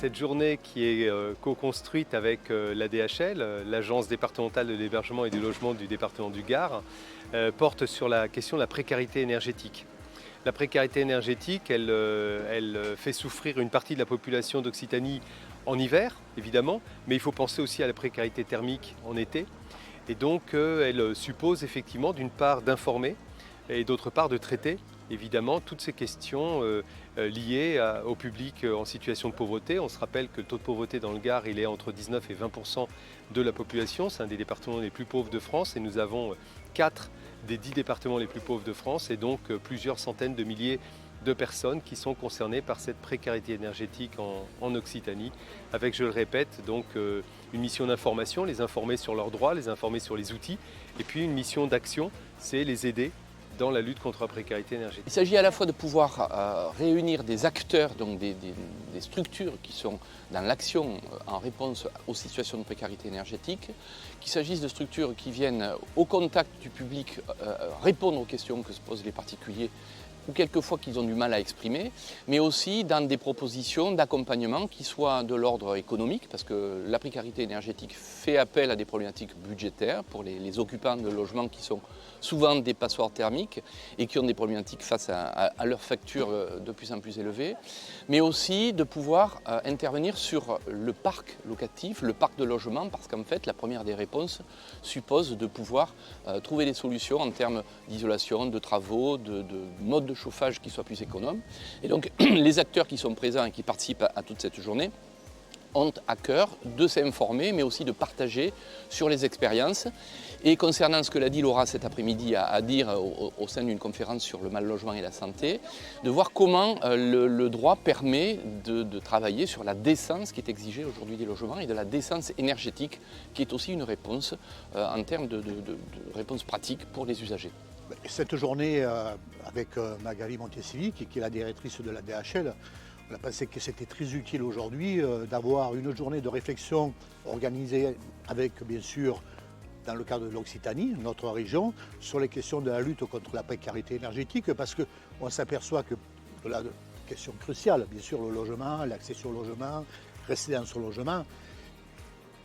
Cette journée qui est co-construite avec la DHL, l'Agence départementale de l'hébergement et du logement du département du Gard, porte sur la question de la précarité énergétique. La précarité énergétique, elle fait souffrir une partie de la population d'Occitanie en hiver, évidemment, mais il faut penser aussi à la précarité thermique en été. Et donc, elle suppose effectivement d'une part d'informer et d'autre part de traiter évidemment toutes ces questions liées au public en situation de pauvreté. On se rappelle que le taux de pauvreté dans le Gard, il est entre 19 et 20% de la population. C'est un des départements les plus pauvres de France et nous avons 4 des 10 départements les plus pauvres de France et donc plusieurs centaines de milliers de personnes qui sont concernées par cette précarité énergétique en Occitanie, avec, je le répète, donc une mission d'information, les informer sur leurs droits, les informer sur les outils, et puis une mission d'action, c'est les aider dans la lutte contre la précarité énergétique. Il s'agit à la fois de pouvoir réunir des acteurs, donc des structures qui sont dans l'action en réponse aux situations de précarité énergétique, qu'il s'agisse de structures qui viennent au contact du public répondre aux questions que se posent les particuliers ou quelquefois qu'ils ont du mal à exprimer, mais aussi dans des propositions d'accompagnement qui soient de l'ordre économique, parce que la précarité énergétique fait appel à des problématiques budgétaires pour les occupants de logements qui sont souvent des passoires thermiques et qui ont des problématiques face à leurs factures de plus en plus élevées, mais aussi de pouvoir intervenir sur le parc locatif, le parc de logement, parce qu'en fait la première des réponses suppose de pouvoir trouver des solutions en termes d'isolation, de travaux, de modes de chauffage qui soient plus économes. Et donc les acteurs qui sont présents et qui participent à toute cette journée ont à cœur de s'informer, mais aussi de partager sur les expériences. Et concernant ce que l'a dit Laura cet après-midi à dire au sein d'une conférence sur le mal logement et la santé, de voir comment le droit permet de travailler sur la décence qui est exigée aujourd'hui des logements et de la décence énergétique qui est aussi une réponse en termes de réponse pratique pour les usagers. Cette journée avec Magali Montesivi, qui est la directrice de la DHL, on a pensé que c'était très utile aujourd'hui d'avoir une journée de réflexion organisée avec, bien sûr, dans le cadre de l'Occitanie, notre région, sur les questions de la lutte contre la précarité énergétique, parce qu'on s'aperçoit que la question cruciale, bien sûr, le logement, l'accession au logement, rester dans son logement,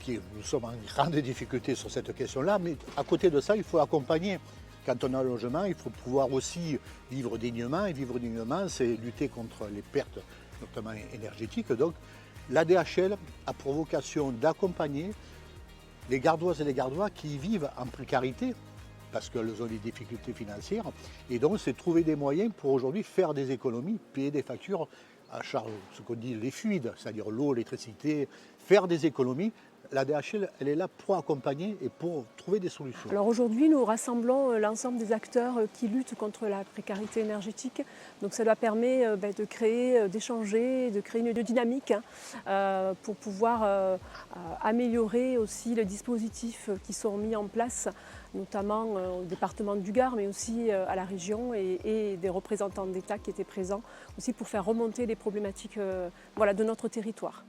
nous sommes en grande difficulté sur cette question-là, mais à côté de ça, il faut accompagner. Quand on a un logement, il faut pouvoir aussi vivre dignement, et vivre dignement, c'est lutter contre les pertes, notamment énergétiques. Donc, la DHL a pour vocation d'accompagner les Gardoises et les Gardois qui vivent en précarité, parce qu'elles ont des difficultés financières, et donc c'est trouver des moyens pour aujourd'hui faire des économies, payer des factures à charge, ce qu'on dit les fluides, c'est-à-dire l'eau, l'électricité, faire des économies. La DHL, elle est là pour accompagner et pour trouver des solutions. Alors aujourd'hui, nous rassemblons l'ensemble des acteurs qui luttent contre la précarité énergétique. Donc ça doit permettre de créer, d'échanger, de créer une dynamique pour pouvoir améliorer aussi les dispositifs qui sont mis en place, notamment au département du Gard, mais aussi à la région et des représentants d'État qui étaient présents aussi pour faire remonter les problématiques de notre territoire.